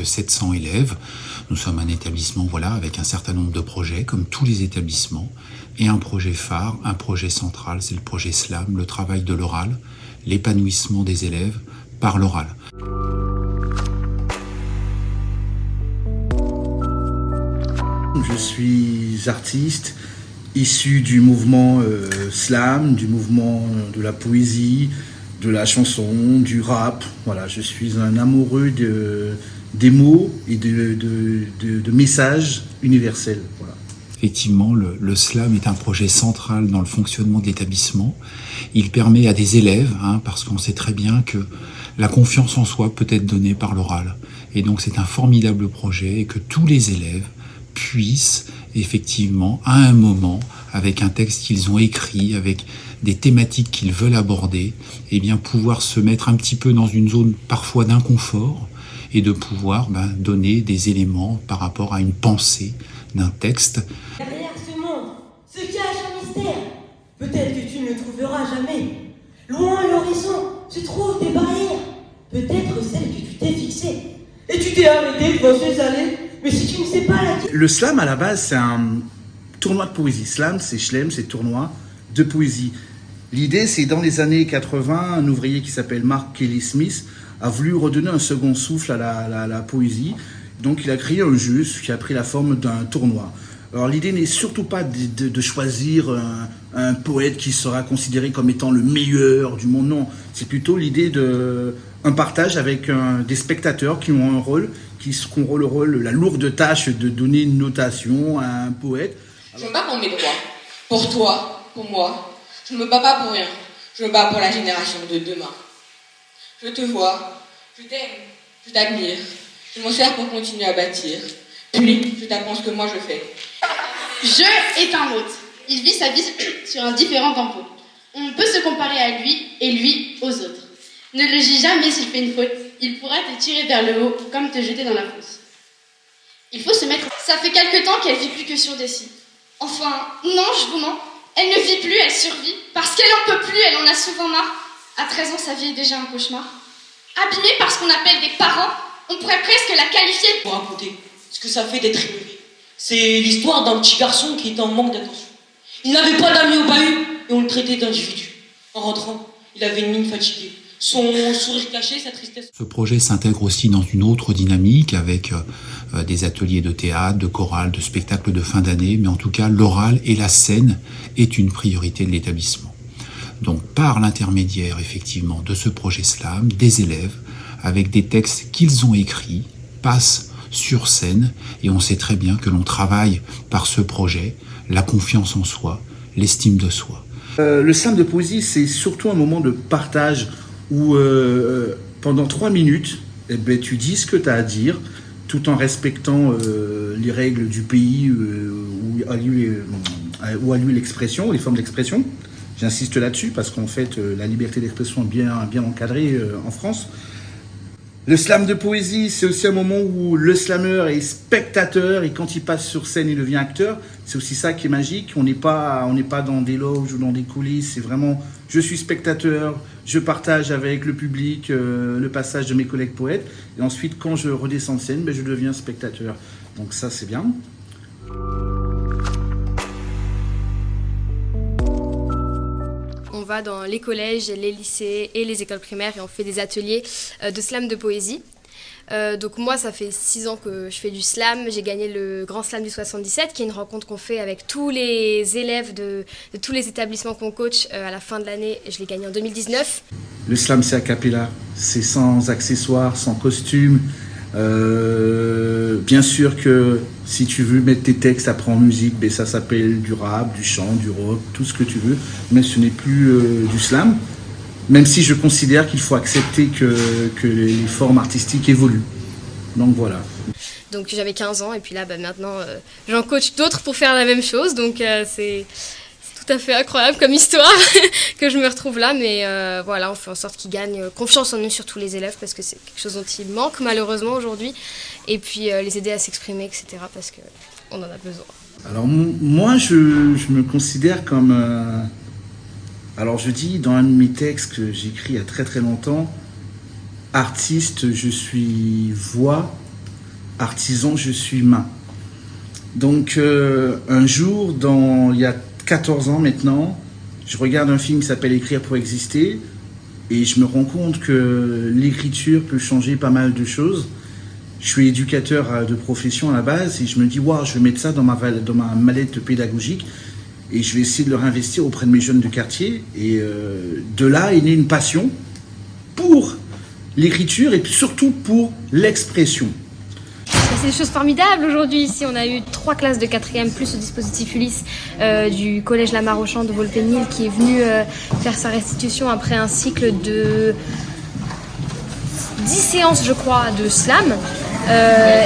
700 élèves. Nous sommes un établissement avec un certain nombre de projets, comme tous les établissements, et un projet phare, un projet central, c'est le projet SLAM, le travail de l'oral, l'épanouissement des élèves par l'oral. Je suis artiste issu du mouvement slam, du mouvement de la poésie, de la chanson, du rap. Voilà, je suis un amoureux des mots et de messages universels. Voilà. Effectivement, le slam est un projet central dans le fonctionnement de l'établissement. Il permet à des élèves, parce qu'on sait très bien que la confiance en soi peut être donnée par l'oral. Et donc c'est un formidable projet et que tous les élèves puissent effectivement, à un moment, avec un texte qu'ils ont écrit, avec des thématiques qu'ils veulent aborder, pouvoir se mettre un petit peu dans une zone parfois d'inconfort et de pouvoir donner des éléments par rapport à une pensée d'un texte. Derrière ce monde se cache un mystère. Peut-être que tu ne le trouveras jamais. Loin à l'horizon se trouvent des barrières. Peut-être celles que tu t'es fixées. Et tu t'es arrêté devant ces allées. Mais si tu ne sais pas laquelle... Le slam, à la base, c'est un tournoi de poésie. Slam, c'est chelem, c'est tournoi de poésie. L'idée, c'est dans les années 80, un ouvrier qui s'appelle Mark Kelly Smith a voulu redonner un second souffle à la poésie. Donc, il a créé un jeu qui a pris la forme d'un tournoi. Alors, l'idée n'est surtout pas de choisir un poète qui sera considéré comme étant le meilleur du monde. Non, c'est plutôt l'idée d'un partage avec des spectateurs qui ont un rôle, qui auront le rôle, la lourde tâche de donner une notation à un poète. Je me bats pour mes droits. Pour toi, pour moi. Je ne me bats pas pour rien. Je me bats pour la génération de demain. Je te vois, je t'aime, je t'admire. Je m'en sers pour continuer à bâtir. Puis, je t'apprends ce que moi je fais. Je est un autre. Il vit sa vie sur un différent tempo. On peut se comparer à lui et lui aux autres. Ne le juge jamais s'il fait une faute. Il pourra te tirer vers le haut comme te jeter dans la fosse. Il faut se mettre... Ça fait quelque temps qu'elle vit plus que sur des sites. Enfin, non, je vous mens. Elle ne vit plus, elle survit. Parce qu'elle en peut plus, elle en a souvent marre. À 13 ans, sa vie est déjà un cauchemar. Abîmée par ce qu'on appelle des parents, on pourrait presque la qualifier... Pour raconter ce que ça fait d'être ignoré. C'est l'histoire d'un petit garçon qui était en manque d'attention. Il n'avait pas d'amis au bahut et on le traitait d'individu. En rentrant, il avait une mine fatiguée. Son sourire caché, sa tristesse. Ce projet s'intègre aussi dans une autre dynamique avec des ateliers de théâtre, de chorale, de spectacles de fin d'année, mais en tout cas l'oral et la scène est une priorité de l'établissement. Donc par l'intermédiaire effectivement de ce projet slam, des élèves avec des textes qu'ils ont écrits passent sur scène et on sait très bien que l'on travaille par ce projet la confiance en soi, l'estime de soi. Le slam de poésie, c'est surtout un moment de partage où pendant 3 minutes, tu dis ce que tu as à dire, tout en respectant les règles du pays où a lieu l'expression, les formes d'expression. J'insiste là-dessus parce qu'en fait, la liberté d'expression est bien encadrée en France. Le slam de poésie, c'est aussi un moment où le slameur est spectateur et quand il passe sur scène, il devient acteur. C'est aussi ça qui est magique. On n'est pas dans des loges ou dans des coulisses. C'est vraiment, je suis spectateur, je partage avec le public le passage de mes collègues poètes. Et ensuite, quand je redescends de scène, je deviens spectateur. Donc ça, c'est bien. On va dans les collèges, les lycées et les écoles primaires et on fait des ateliers de slam de poésie. Donc moi, ça fait 6 ans que je fais du slam. J'ai gagné le Grand Slam du 77, qui est une rencontre qu'on fait avec tous les élèves de tous les établissements qu'on coach à la fin de l'année. Je l'ai gagné en 2019. Le slam, c'est a cappella. C'est sans accessoires, sans costume. Bien sûr que si tu veux mettre tes textes après en musique, ça s'appelle du rap, du chant, du rock, tout ce que tu veux, mais ce n'est plus du slam, même si je considère qu'il faut accepter que les formes artistiques évoluent. Donc voilà. Donc j'avais 15 ans et puis là maintenant j'en coach d'autres pour faire la même chose, donc c'est tout à fait incroyable comme histoire que je me retrouve là, mais voilà, on fait en sorte qu'ils gagnent confiance en eux, surtout les élèves, parce que c'est quelque chose dont ils manquent malheureusement aujourd'hui, et puis les aider à s'exprimer, etc., parce qu'on en a besoin. Alors moi, je me considère comme... alors je dis dans un de mes textes que j'ai écrit il y a très très longtemps, artiste, je suis voix artisan, je suis main. Donc un jour, il y a 14 ans maintenant, je regarde un film qui s'appelle Écrire pour exister et je me rends compte que l'écriture peut changer pas mal de choses. Je suis éducateur de profession à la base et je me dis waouh, je vais mettre ça dans ma mallette pédagogique et je vais essayer de le réinvestir auprès de mes jeunes de quartier. Et de là est née une passion pour l'écriture et surtout pour l'expression. C'est des choses formidables aujourd'hui. Ici, on a eu 3 classes de 4e plus le dispositif Ulysse du collège Lamar-Auchan de Volpénil qui est venu faire sa restitution après un cycle de 10 séances, je crois, de slam.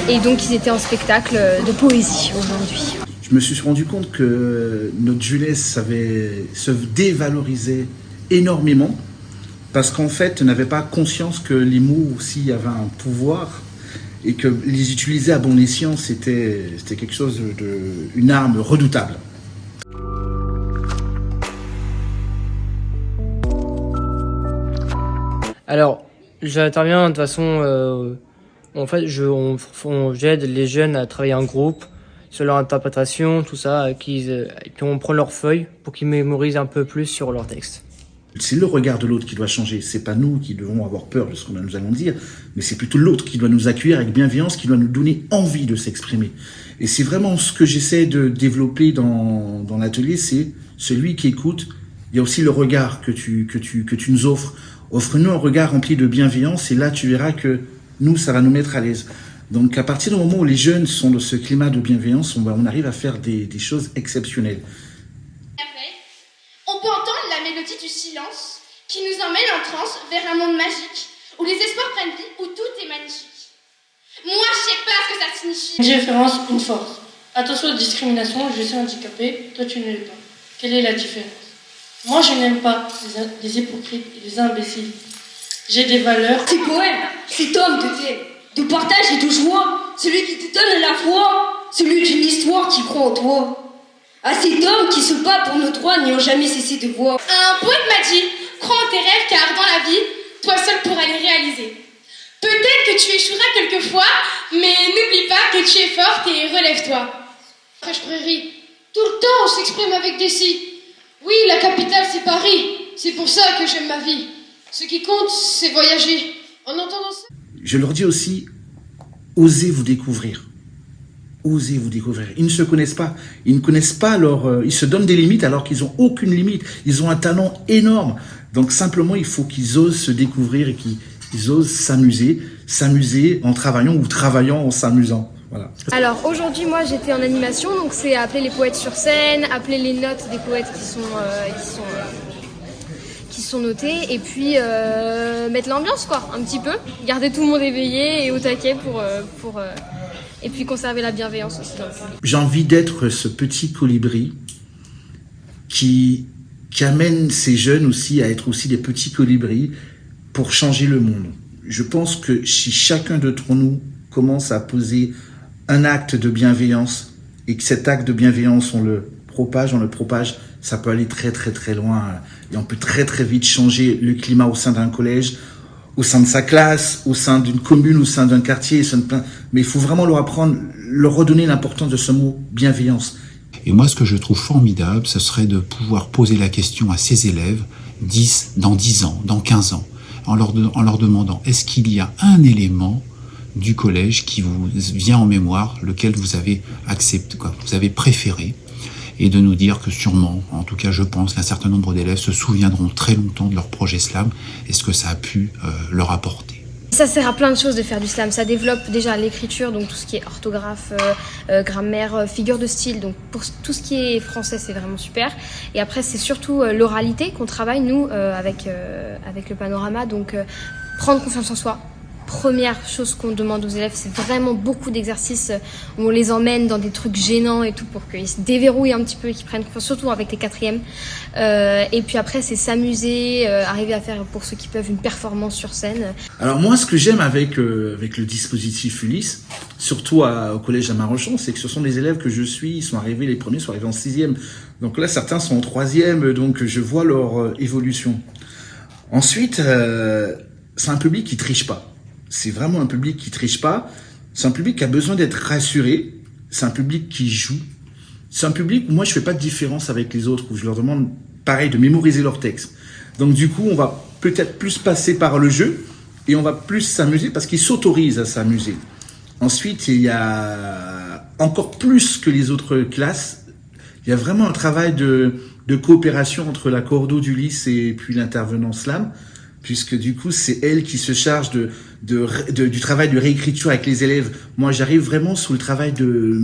Et donc, ils étaient en spectacle de poésie aujourd'hui. Je me suis rendu compte que notre jeunesse se dévalorisait énormément parce qu'en fait, on n'avait pas conscience que les mots aussi avaient un pouvoir et que les utiliser à bon escient, c'était quelque chose une arme redoutable. Alors, j'interviens de façon... en fait, j'aide les jeunes à travailler en groupe, sur leur interprétation, tout ça, et puis on prend leurs feuilles pour qu'ils mémorisent un peu plus sur leur texte. C'est le regard de l'autre qui doit changer. C'est pas nous qui devons avoir peur de ce que nous allons dire, mais c'est plutôt l'autre qui doit nous accueillir avec bienveillance, qui doit nous donner envie de s'exprimer. Et c'est vraiment ce que j'essaie de développer dans l'atelier, c'est celui qui écoute. Il y a aussi le regard que tu nous offres. Offre-nous un regard rempli de bienveillance et là tu verras que nous, ça va nous mettre à l'aise. Donc à partir du moment où les jeunes sont dans ce climat de bienveillance, on arrive à faire des choses exceptionnelles. On peut entendre la mélodie du silence qui nous emmène en transe vers un monde magique où les espoirs prennent vie, où tout est magnifique. Moi, je sais pas ce que ça signifie. Une différence, une force. Attention aux discriminations, je suis handicapé, toi tu ne l'es pas. Quelle est la différence? Moi, je n'aime pas les hypocrites et les imbéciles. J'ai des valeurs. C'est poème, cet homme de partage et de joie, celui qui te donne la foi, celui d'une histoire qui croit en toi. À cet homme qui se bat pour nos droits n'ayant jamais cessé de voir. Un poète m'a dit, crois en tes rêves car dans la vie, toi seul pourras les réaliser. Peut-être que tu échoueras quelquefois, mais n'oublie pas que tu es forte et relève-toi. Fraîche prairie, tout le temps on s'exprime avec des si. Oui, la capitale c'est Paris, c'est pour ça que j'aime ma vie. Ce qui compte, c'est voyager. En entendant ça... Je leur dis aussi, osez vous découvrir. Osez vous découvrir. Ils ne se connaissent pas. Ils ne connaissent pas ils se donnent des limites alors qu'ils n'ont aucune limite. Ils ont un talent énorme. Donc simplement, il faut qu'ils osent se découvrir et qu'ils osent s'amuser. S'amuser en travaillant ou travaillant en s'amusant. Voilà. Alors aujourd'hui, moi j'étais en animation, donc c'est appeler les poètes sur scène, appeler les notes des poètes qui sont notés et puis mettre l'ambiance quoi, un petit peu, garder tout le monde éveillé et au taquet pour et puis conserver la bienveillance aussi dans le public. J'ai envie d'être ce petit colibri qui amène ces jeunes aussi à être aussi des petits colibris pour changer le monde. Je pense que si chacun d'entre nous commence à poser un acte de bienveillance et que cet acte de bienveillance on le propage, ça peut aller très très très loin et on peut très très vite changer le climat au sein d'un collège, au sein de sa classe, au sein d'une commune, au sein d'un quartier, mais il faut vraiment leur redonner l'importance de ce mot bienveillance. Et moi, ce que je trouve formidable, ce serait de pouvoir poser la question à ces élèves dans 10 ans, dans 15 ans, en leur demandant, est-ce qu'il y a un élément du collège qui vous vient en mémoire, lequel vous avez accepté, vous avez préféré, et de nous dire que sûrement, en tout cas je pense qu'un certain nombre d'élèves se souviendront très longtemps de leur projet slam et ce que ça a pu leur apporter. Ça sert à plein de choses de faire du slam, ça développe déjà l'écriture, donc tout ce qui est orthographe, grammaire, figure de style, donc pour tout ce qui est français c'est vraiment super. Et après c'est surtout l'oralité qu'on travaille nous avec le panorama, donc prendre confiance en soi. Première chose qu'on demande aux élèves, c'est vraiment beaucoup d'exercices où on les emmène dans des trucs gênants et tout pour qu'ils se déverrouillent un petit peu et qu'ils prennent confiance, surtout avec les 4e. Et puis après, c'est s'amuser, arriver à faire, pour ceux qui peuvent, une performance sur scène. Alors moi, ce que j'aime avec le dispositif Ulysse, surtout au collège Lamar-Auchan, c'est que ce sont des élèves que je suis, ils sont arrivés, les premiers sont arrivés en 6e. Donc là, certains sont en 3e, donc je vois leur évolution. Ensuite, c'est un public qui triche pas. C'est vraiment un public qui triche pas. C'est un public qui a besoin d'être rassuré. C'est un public qui joue. C'est un public où moi, je fais pas de différence avec les autres, où je leur demande, pareil, de mémoriser leur texte. Donc, du coup, on va peut-être plus passer par le jeu et on va plus s'amuser parce qu'ils s'autorisent à s'amuser. Ensuite, il y a encore plus que les autres classes. Il y a vraiment un travail de coopération entre la cordo d'Ulysse et puis l'intervenant slam, puisque du coup, c'est elle qui se charge du travail de réécriture avec les élèves. Moi, j'arrive vraiment sous le travail de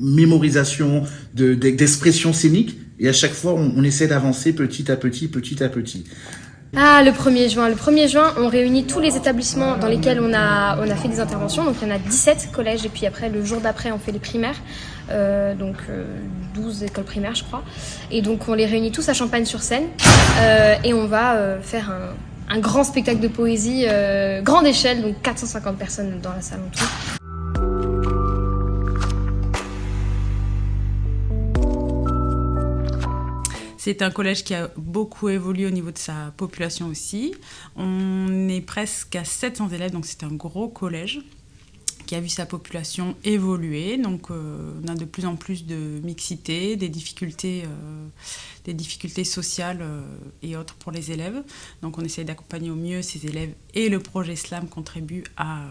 mémorisation, d'expression scénique, et à chaque fois, on essaie d'avancer petit à petit. Ah, le 1er juin. Le 1er juin, on réunit tous les établissements dans lesquels on a fait des interventions. Donc, il y en a 17 collèges. Et puis après, le jour d'après, on fait les primaires. 12 écoles primaires, je crois. Et donc, on les réunit tous à Champagne-sur-Seine. Et on va faire un grand spectacle de poésie, grande échelle. Donc, 450 personnes dans la salle en tout. C'est un collège qui a beaucoup évolué au niveau de sa population aussi. On est presque à 700 élèves, donc c'est un gros collège qui a vu sa population évoluer. Donc on a de plus en plus de mixité, des difficultés sociales et autres pour les élèves. Donc on essaie d'accompagner au mieux ces élèves et le projet SLAM contribue à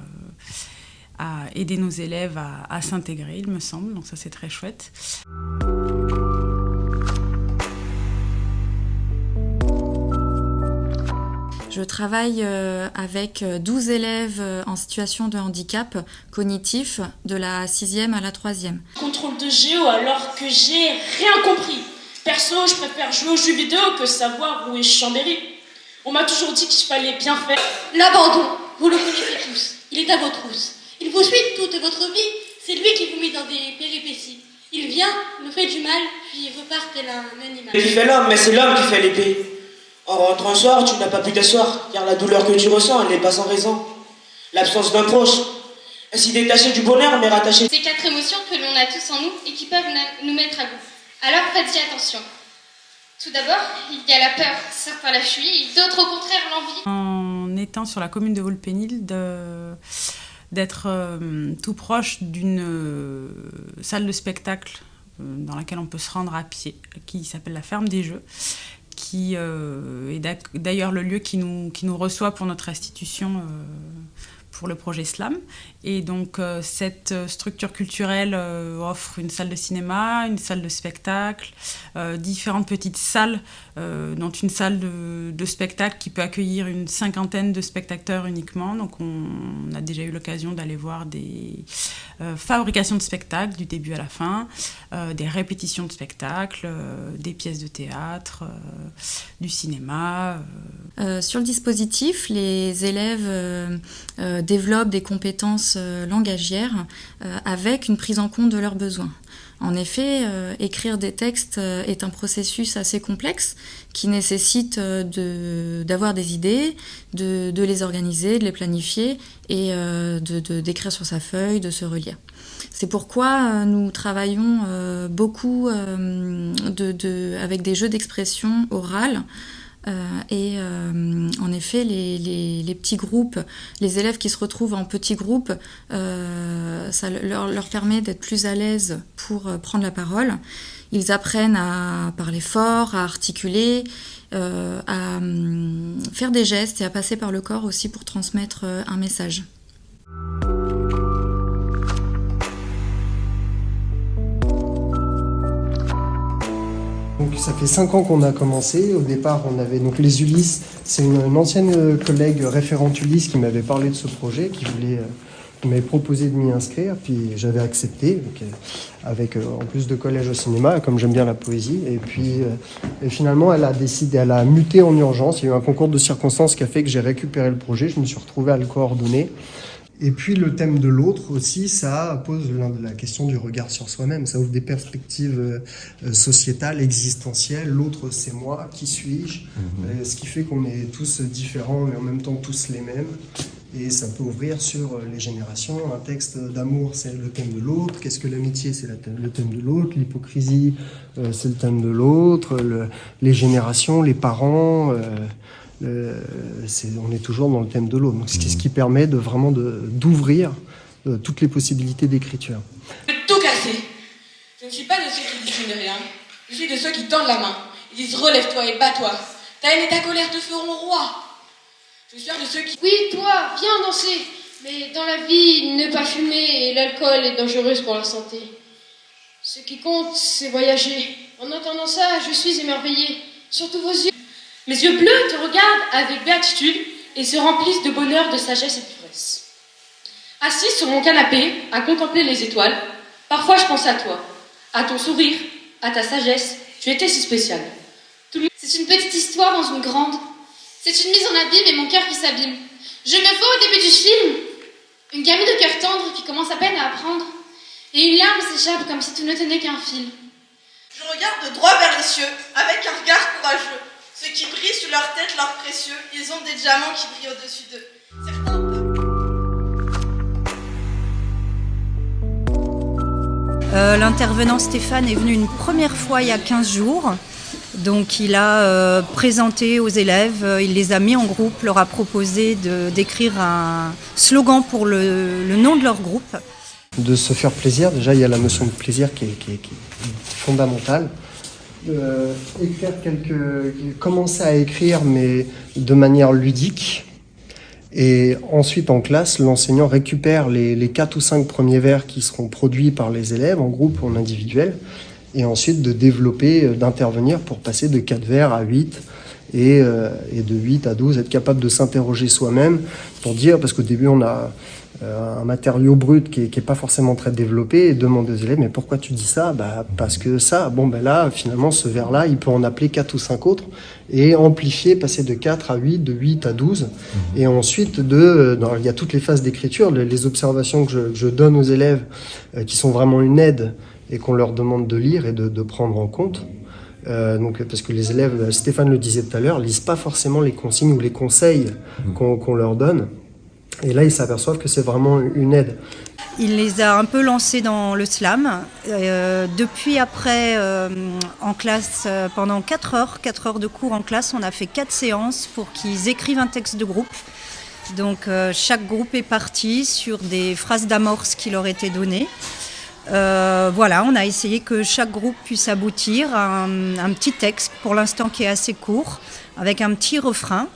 aider nos élèves à s'intégrer, il me semble. Donc ça, c'est très chouette. Je travaille avec 12 élèves en situation de handicap cognitif de la 6e à la 3e. Contrôle de géo alors que j'ai rien compris. Perso, je préfère jouer aux jeux vidéo que savoir où est Chambéry. On m'a toujours dit qu'il fallait bien faire. L'abandon, vous le connaissez tous. Il est à vos trousses. Il vous suit toute votre vie. C'est lui qui vous met dans des péripéties. Il vient, nous fait du mal, puis il repart tel un animal. Il fait l'homme, mais c'est l'homme qui fait l'épée. En rentrant un soir, tu n'as pas pu t'asseoir, car la douleur que tu ressens, elle n'est pas sans raison. L'absence d'un proche, ainsi détaché du bonheur, mais rattaché. Ces 4 émotions que l'on a tous en nous et qui peuvent nous mettre à bout. Alors faites-y attention. Tout d'abord, il y a la peur, certains la fuient, d'autres au contraire l'envie. En étant sur la commune de Vulpénil, d'être tout proche d'une salle de spectacle dans laquelle on peut se rendre à pied, qui s'appelle la Ferme des Jeux, qui est d'ailleurs le lieu qui nous reçoit pour notre institution, pour le projet SLAM. Et donc cette structure culturelle offre une salle de cinéma, une salle de spectacle, différentes petites salles, dont une salle de spectacle qui peut accueillir une 50aine de spectateurs uniquement. Donc on a déjà eu l'occasion d'aller voir des fabrications de spectacles du début à la fin, des répétitions de spectacles, des pièces de théâtre, du cinéma. Sur le dispositif, les élèves développent des compétences langagières avec une prise en compte de leurs besoins. En effet, écrire des textes est un processus assez complexe qui nécessite d'avoir des idées, de les organiser, de les planifier et d'écrire sur sa feuille, de se relire. C'est pourquoi nous travaillons beaucoup avec des jeux d'expression orale. En effet, les petits groupes, les élèves qui se retrouvent en petits groupes, ça leur permet d'être plus à l'aise pour prendre la parole. Ils apprennent à parler fort, à articuler, à faire des gestes et à passer par le corps aussi pour transmettre un message. Donc ça fait 5 ans qu'on a commencé. Au départ, on avait donc les Ulysses. C'est une ancienne collègue référente Ulysse qui m'avait parlé de ce projet, qui m'avait proposé de m'y inscrire, puis j'avais accepté, donc, avec en plus de collège au cinéma, comme j'aime bien la poésie. Et puis finalement, elle a muté en urgence. Il y a eu un concours de circonstances qui a fait que j'ai récupéré le projet. Je me suis retrouvé à le coordonner. Et puis le thème de l'autre aussi, ça pose la question du regard sur soi-même. Ça ouvre des perspectives sociétales, existentielles. L'autre, c'est moi, qui suis-je ? Ce qui fait qu'on est tous différents, mais en même temps tous les mêmes. Et ça peut ouvrir sur les générations. Un texte d'amour, c'est le thème de l'autre. Qu'est-ce que l'amitié ? C'est le thème de l'autre. L'hypocrisie, c'est le thème de l'autre. Les générations, les parents... on est toujours dans le thème de l'autre. Donc, c'est ce qui permet vraiment d'ouvrir toutes les possibilités d'écriture. Je vais tout casser. Je ne suis pas de ceux qui disent rien. Je suis de ceux qui tendent la main. Ils disent relève-toi et bats-toi. Ta haine et ta colère te feront roi. Je suis de ceux qui... Oui, toi, viens danser. Mais dans la vie, ne pas fumer et l'alcool est dangereuse pour la santé. Ce qui compte, c'est voyager. En entendant ça, je suis émerveillée. Surtout vos yeux. Mes yeux bleus te regardent avec béatitude et se remplissent de bonheur, de sagesse et d'ivresse. Assise sur mon canapé, à contempler les étoiles, parfois je pense à toi, à ton sourire, à ta sagesse. Tu étais si spéciale. C'est une petite histoire dans une grande. C'est une mise en abîme et mon cœur qui s'abîme. Je me vois au début du film, une gamine de cœur tendre qui commence à peine à apprendre, et une larme s'échappe comme si tout ne tenait qu'un fil. Je regarde droit vers les cieux, avec un regard courageux. Ceux qui brillent sur leur tête, l'or précieux, ils ont des diamants qui brillent au-dessus d'eux. L'intervenant Stéphane est venu une première fois il y a 15 jours. Donc il a présenté aux élèves, il les a mis en groupe, leur a proposé d'écrire un slogan pour le nom de leur groupe. De se faire plaisir, déjà il y a la notion de plaisir qui est fondamentale. Commencer à écrire mais de manière ludique. Et ensuite, en classe, l'enseignant récupère les 4 ou 5 premiers vers qui seront produits par les élèves, en groupe ou en individuel, et ensuite de développer, d'intervenir pour passer de 4 vers à 8, et de 8 à 12, être capable de s'interroger soi-même pour dire, parce qu'au début, on a un matériau brut qui est pas forcément très développé, et demande aux élèves, mais pourquoi tu dis ça? Parce que ça, là, finalement, ce vers-là, il peut en appeler 4 ou 5 autres, et amplifier, passer de 4 à 8, de 8 à 12, et ensuite il y a toutes les phases d'écriture, les observations que je donne aux élèves, qui sont vraiment une aide, et qu'on leur demande de lire et de prendre en compte. Parce que les élèves, Stéphane le disait tout à l'heure, lisent pas forcément les consignes ou les conseils qu'on leur donne. Et là, ils s'aperçoivent que c'est vraiment une aide. Il les a un peu lancés dans le slam. Depuis après, en classe, pendant 4 heures de cours en classe, on a fait 4 séances pour qu'ils écrivent un texte de groupe. Donc chaque groupe est parti sur des phrases d'amorce qui leur étaient données. On a essayé que chaque groupe puisse aboutir à un petit texte, pour l'instant qui est assez court, avec un petit refrain.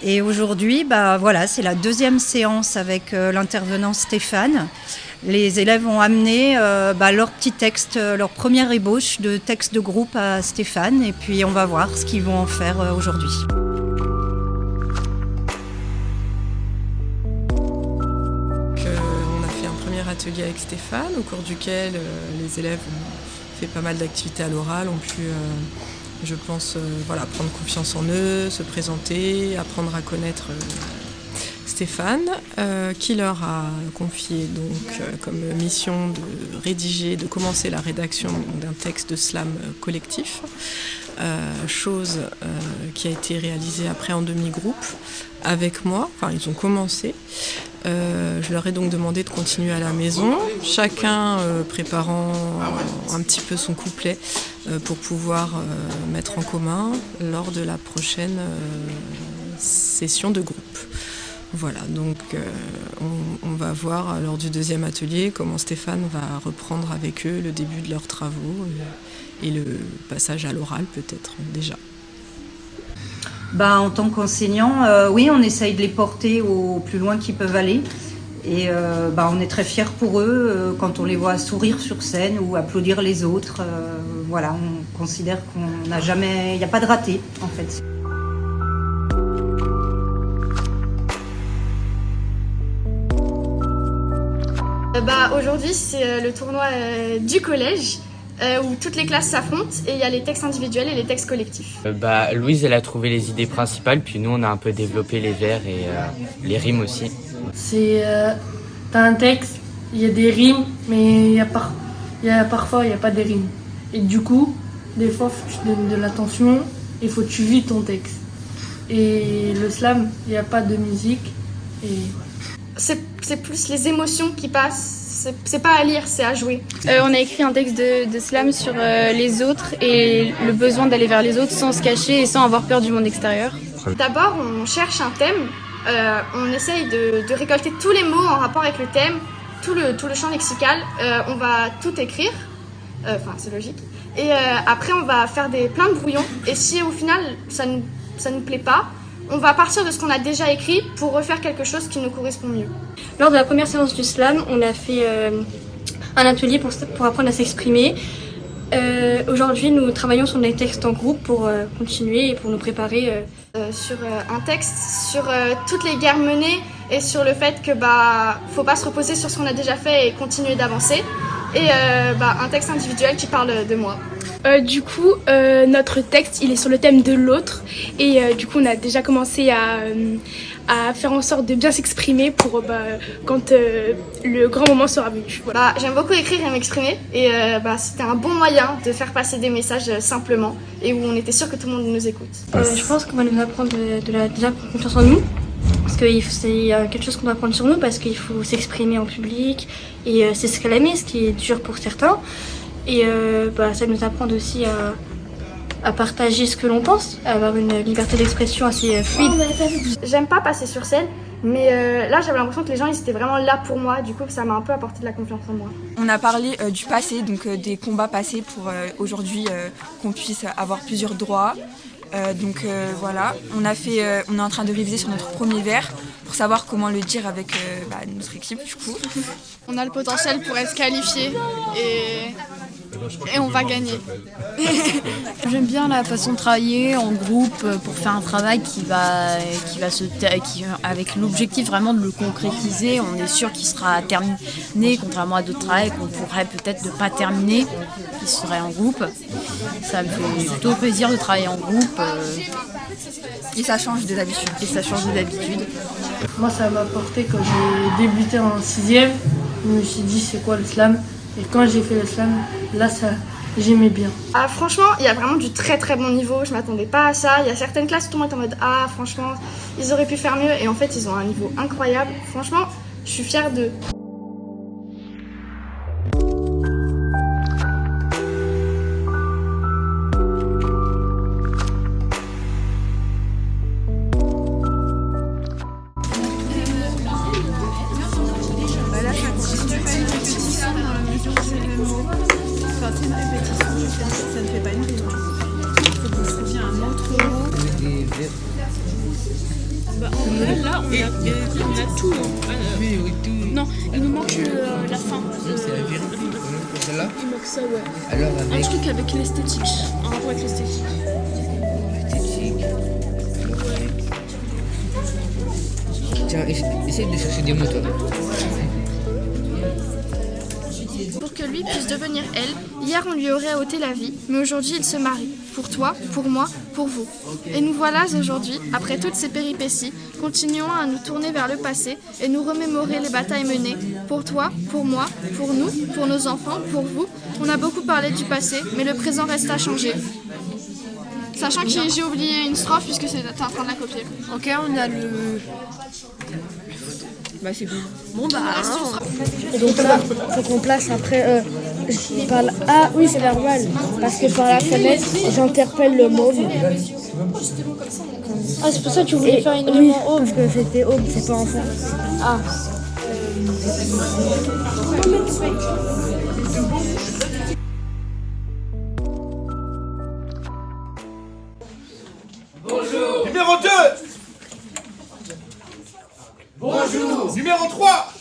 Et aujourd'hui, c'est la 2e séance avec l'intervenant Stéphane. Les élèves ont amené leur petit texte, leur première ébauche de texte de groupe à Stéphane, et puis on va voir ce qu'ils vont en faire aujourd'hui. Atelier avec Stéphane, au cours duquel les élèves ont fait pas mal d'activités à l'oral, ont pu, je pense, prendre confiance en eux, se présenter, apprendre à connaître Stéphane, qui leur a confié comme mission de commencer la rédaction d'un texte de slam collectif, chose qui a été réalisée après en demi-groupe avec moi, ils ont commencé. Je leur ai donc demandé de continuer à la maison, chacun préparant un petit peu son couplet pour pouvoir mettre en commun lors de la prochaine session de groupe. Voilà, donc on va voir lors du 2e atelier comment Stéphane va reprendre avec eux le début de leurs travaux et le passage à l'oral peut-être déjà. En tant qu'enseignant, oui, on essaye de les porter au plus loin qu'ils peuvent aller. Et on est très fiers pour eux quand on les voit sourire sur scène ou applaudir les autres. On considère qu'il n'y a pas de raté, en fait. Aujourd'hui, c'est le tournoi du collège. Où toutes les classes s'affrontent et il y a les textes individuels et les textes collectifs. Louise, elle a trouvé les idées principales, puis nous, on a un peu développé les vers et les rimes aussi. T'as un texte, il y a des rimes, mais parfois, il n'y a pas de rimes. Et du coup, des fois, tu donnes de l'attention, il faut que tu vis ton texte. Et le slam, il n'y a pas de musique. Et voilà. C'est plus les émotions qui passent. C'est pas à lire, c'est à jouer. On a écrit un texte de slam sur les autres et le besoin d'aller vers les autres sans se cacher et sans avoir peur du monde extérieur. D'abord, on cherche un thème, on essaye de récolter tous les mots en rapport avec le thème, tout le champ lexical, on va tout écrire, enfin c'est logique, et après on va faire plein de brouillons, et si au final ça nous plaît pas, on va partir de ce qu'on a déjà écrit pour refaire quelque chose qui nous correspond mieux. Lors de la première séance du slam, on a fait un atelier pour apprendre à s'exprimer. Aujourd'hui, nous travaillons sur des textes en groupe pour continuer et pour nous préparer. Sur un texte, sur toutes les guerres menées et sur le fait que faut pas se reposer sur ce qu'on a déjà fait et continuer d'avancer. Et un texte individuel qui parle de moi. Du coup, notre texte, il est sur le thème de l'autre. Et du coup, on a déjà commencé à faire en sorte de bien s'exprimer pour quand le grand moment sera venu. Voilà. J'aime beaucoup écrire et m'exprimer. Et c'était un bon moyen de faire passer des messages simplement et où on était sûr que tout le monde nous écoute. Je pense qu'on va nous apprendre déjà prendre confiance en nous. Parce que c'est quelque chose qu'on doit apprendre sur nous, parce qu'il faut s'exprimer en public et c'est ce qu'elle aimait, ce qui est dur pour certains. Et ça nous apprend aussi à partager ce que l'on pense, à avoir une liberté d'expression assez fluide. J'aime pas passer sur scène, mais là j'avais l'impression que les gens ils étaient vraiment là pour moi, du coup ça m'a un peu apporté de la confiance en moi. On a parlé du passé, donc des combats passés pour aujourd'hui qu'on puisse avoir plusieurs droits. Voilà, on est en train de réviser sur notre premier vers pour savoir comment le dire avec notre équipe du coup. On a le potentiel pour être qualifié et on va gagner. J'aime bien la façon de travailler en groupe pour faire un travail avec l'objectif vraiment de le concrétiser. On est sûr qu'il sera terminé, contrairement à d'autres travails qu'on pourrait peut-être ne pas terminer, qui seraient en groupe. Ça me fait plutôt plaisir de travailler en groupe. Et ça change des habitudes. Moi, ça m'a apporté quand j'ai débuté en 6e. Je me suis dit, c'est quoi le slam? Et quand j'ai fait le slam, là, j'aimais bien. Franchement, il y a vraiment du très très bon niveau. Je m'attendais pas à ça. Il y a certaines classes où tout le monde est en mode franchement, ils auraient pu faire mieux. Et en fait, ils ont un niveau incroyable. Franchement, je suis fière d'eux. Là, on a tout. Non, il nous manque la fin. C'est la vérité. Celle-là. Il manque ça, ouais. Alors un truc avec l'esthétique. Un rapport avec l'esthétique. Tiens, essaye de chercher des mots, toi. Pour que lui puisse devenir elle, hier on lui aurait ôté la vie, mais aujourd'hui il se marie. Pour toi, pour moi, pour vous. Et nous voilà aujourd'hui, après toutes ces péripéties, continuons à nous tourner vers le passé et nous remémorer les batailles menées. Pour toi, pour moi, pour nous, pour nos enfants, pour vous. On a beaucoup parlé du passé, mais le présent reste à changer. Sachant que j'ai oublié une strophe puisque t'es en train de la copier. Ok, on a le... c'est bon. Bon Et donc là, faut qu'on place après par là. Ah oui, c'est normal. Parce que par la fenêtre, j'interpelle le môme. Ah, c'est pour ça que tu voulais faire une rime en haut. Parce que c'était haut, c'est pas enfant. Ah. Bonjour. Numéro 2. Bonjour. Numéro 3.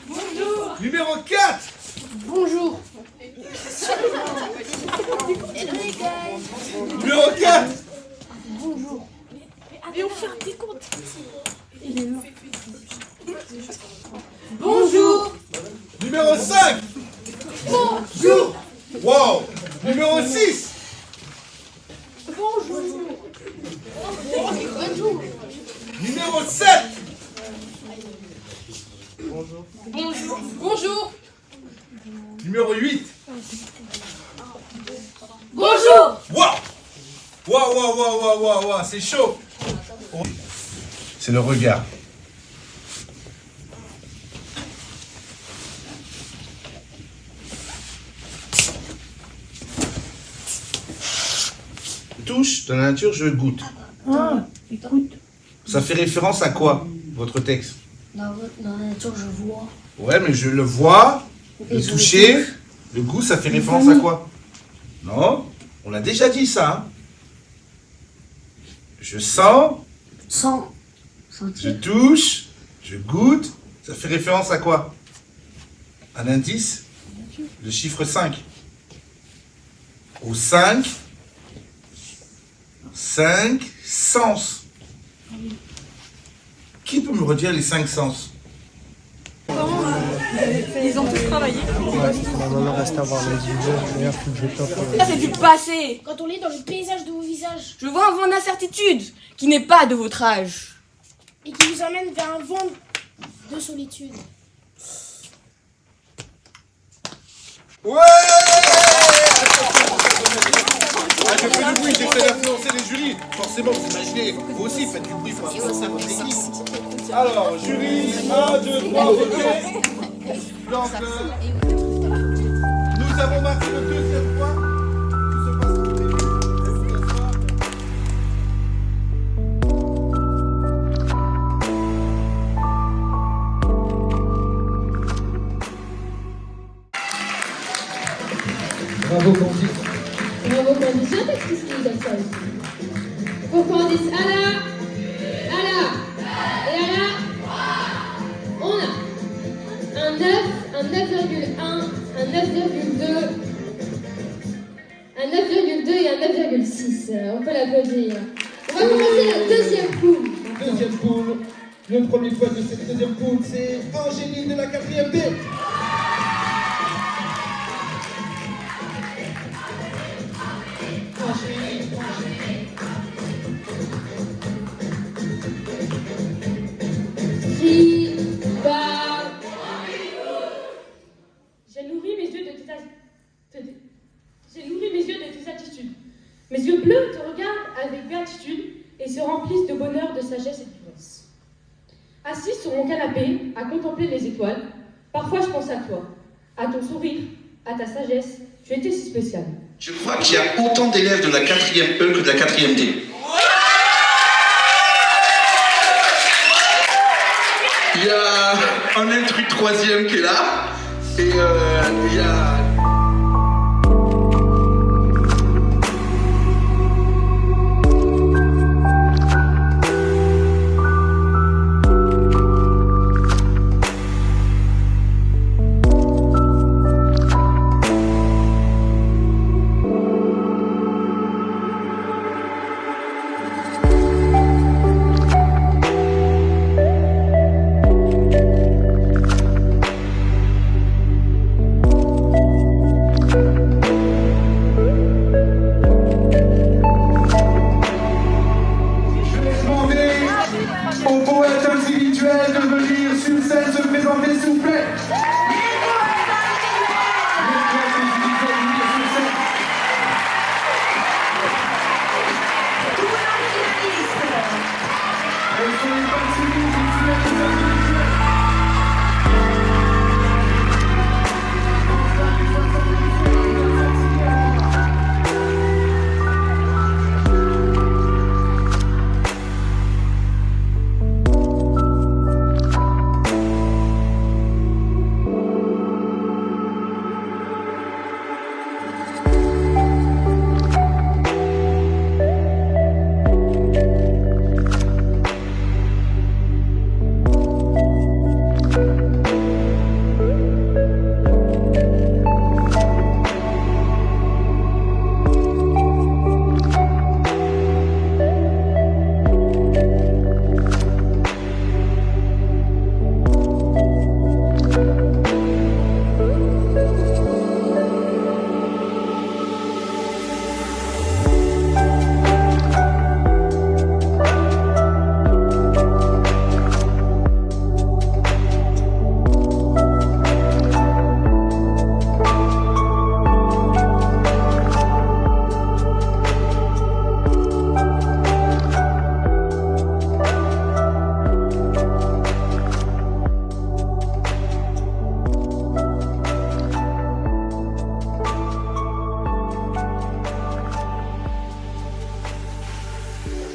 Bonjour. Numéro 4. Bonjour. Numéro 4. Bonjour. Et on fait un décompte. Il est mort. Bonjour. Numéro 5. Bonjour. Wow. Numéro 6. Bonjour. Bonjour. Numéro 7. Bonjour. Bonjour. Bonjour. Numéro 8. Bonjour. Waouh, c'est chaud. C'est le regard. Touche, dans la nature, je goûte. Ah, écoute. Ça fait référence à quoi, votre texte? Dans la nature, je vois. Ouais, mais je le vois, Et le je toucher, le touche. le goût, ça fait Le référence vomi. à quoi? Non, on l'a déjà dit ça. Hein. Je sens, je touche, je goûte, ça fait référence à quoi? Un indice? Le chiffre 5. Au 5 sens. Qui peut me redire les 5 sens? Ils ont tous travaillé. Ouais, maintenant reste à voir les images, mais faut que je tape. Ça c'est du passé. Quand on lit dans le paysage de vos visages Je vois un vent d'incertitude qui n'est pas de votre âge. et qui vous emmène vers un vent de solitude. Ouais! Ah, je fais du bruit, j'essaie d'influencer les jurys. Forcément, vous imaginez, vous aussi faites du bruit pour influencer votre équipe. Alors, jury, 1, 2, 3, votez. Donc, nous avons marqué le deuxième point. Tout se passe comme prévu. Laissez-vous asseoir. Bravo, Candice. Bravo, Candice. J'ai un texte qui se lit ça aussi. Pour Candice, Ala, et Ala, on a un 9, un 9,1, un 9,2, un 9,2 et un 9,6. On peut l'applaudir. On va commencer la deuxième poule. Deuxième poule. Le premier point de cette deuxième poule, c'est Angéline de la 4e B. J'ai nourri mes yeux de tes attitudes. Mes yeux bleus te regardent avec béatitude et se remplissent de bonheur, de sagesse et de puresse. Assise sur mon canapé, à contempler les étoiles, parfois je pense à toi, à ton sourire, à ta sagesse. Tu étais si spécial. Je crois qu'il y a autant d'élèves de la 4e E que de la 4e D. Il y a un intrus 3e qui est là, et il y a... Au poète individuel de venir sur scène se présenter, s'il vous plaît.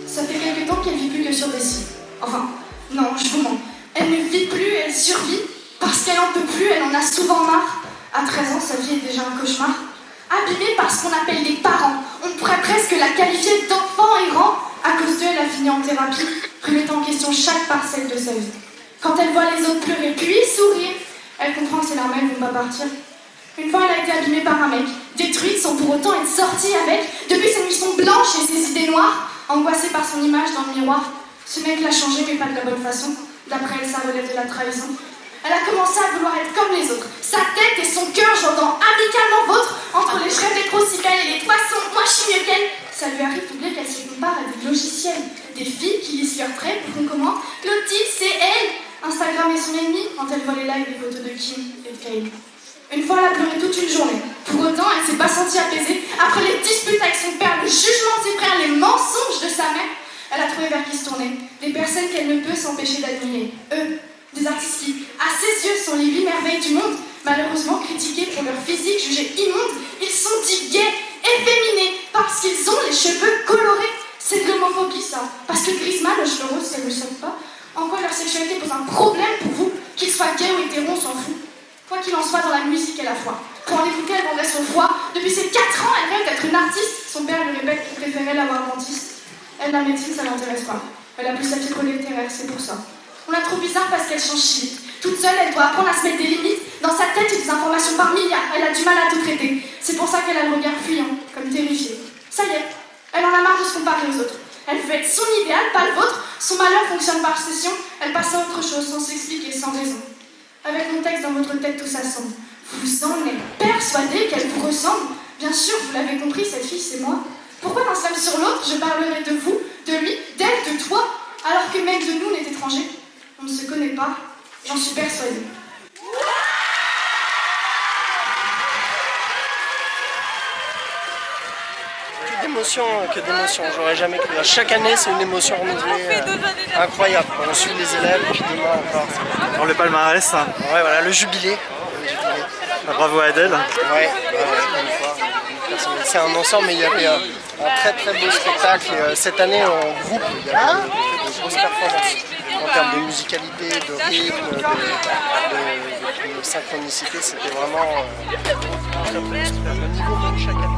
Ça fait quelque temps qu'elle vit plus que sur des sites. Enfin, non, je vous mens. Elle ne vit plus, elle survit. Parce qu'elle en peut plus, elle en a souvent marre. À 13 ans, sa vie est déjà un cauchemar. Abîmée par ce qu'on appelle les parents. On pourrait presque la qualifier d'enfant errant. À cause d'eux, elle a fini en thérapie, remettant en question chaque parcelle de sa vie. Quand elle voit les autres pleurer puis sourire, elle comprend que ses larmes ne vont pas partir. Une fois, elle a été abîmée par un mec, détruite sans pour autant être sortie avec. Depuis ses nuits sont blanches et ses idées noires, angoissée par son image dans le miroir. Ce mec l'a changée, mais pas de la bonne façon. D'après elle, ça relève de la trahison. Elle a commencé à vouloir être comme les autres. Sa tête et son cœur, j'entends amicalement vôtre. Entre les rêves des procicales et les poissons, moi je suis mieux qu'elle. Ça lui arrive d'oublier qu'elle se compare à des logiciels. Des filles qui lisent leurs traits pour qu'on commente. Clotilde, c'est elle. Instagram est son ennemi quand elle voit les likes des photos de Kim et de Kyle. Une fois, elle a pleuré toute une journée. Pour autant, elle s'est pas sentie apaisée. Après les disputes avec son père, le jugement de ses frères, les mensonges de sa mère, elle a trouvé vers qui se tourner. Des personnes qu'elle ne peut s'empêcher d'admirer. Eux, des artistes qui, à ses yeux, sont les 8 merveilles du monde. Malheureusement, critiqués pour leur physique, jugés immondes, ils sont dits gays, efféminés, parce qu'ils ont les cheveux colorés. C'est de l'homophobie, ça. Parce que Griezmann, le cheveu rose, ça ne le sauve pas. En quoi leur sexualité pose un problème pour vous? Qu'ils soient gays ou hétéros, on s'en fout. Quoi qu'il en soit, dans la musique et la foi. Pour en écouter, elle vendait son foie. Depuis ses 4 ans, elle rêve d'être une artiste. Son père lui répète qu'il préférait l'avoir dentiste. Elle, la médecine, ça l'intéresse pas. Elle a plus sa fibre littéraire, c'est pour ça. On la trouve bizarre parce qu'elle change si vite. Toute seule, elle doit apprendre à se mettre des limites. Dans sa tête, il y a des informations par milliards. Elle a du mal à tout traiter. C'est pour ça qu'elle a le regard fuyant, comme terrifiée. Ça y est, elle en a marre de se comparer aux autres. Elle veut être son idéal, pas le vôtre. Son malheur fonctionne par session. Elle passe à autre chose, sans s'expliquer, sans raison. Avec mon texte dans votre tête, tout ça semble. Vous en êtes persuadé qu'elle vous ressemble? Bien sûr, vous l'avez compris, cette fille, c'est moi. Pourquoi d'un slam sur l'autre, je parlerai de vous, de lui, d'elle, de toi, alors que même de nous, on est étrangers? On ne se connaît pas, j'en suis persuadée. Que d'émotions, j'aurais jamais cru. Chaque année, c'est une émotion renouvelée incroyable. On suit les élèves et puis demain encore. Pour le palmarès, ça. Ouais, voilà, le jubilé. Bravo à Adèle. Ouais, c'est un ensemble, mais il y avait un très très beau spectacle. Et, cette année, en groupe, il y avait de grosses performances en termes de musicalité, de rythme, de synchronicité. C'était vraiment très beau. Le niveau monte chaque année.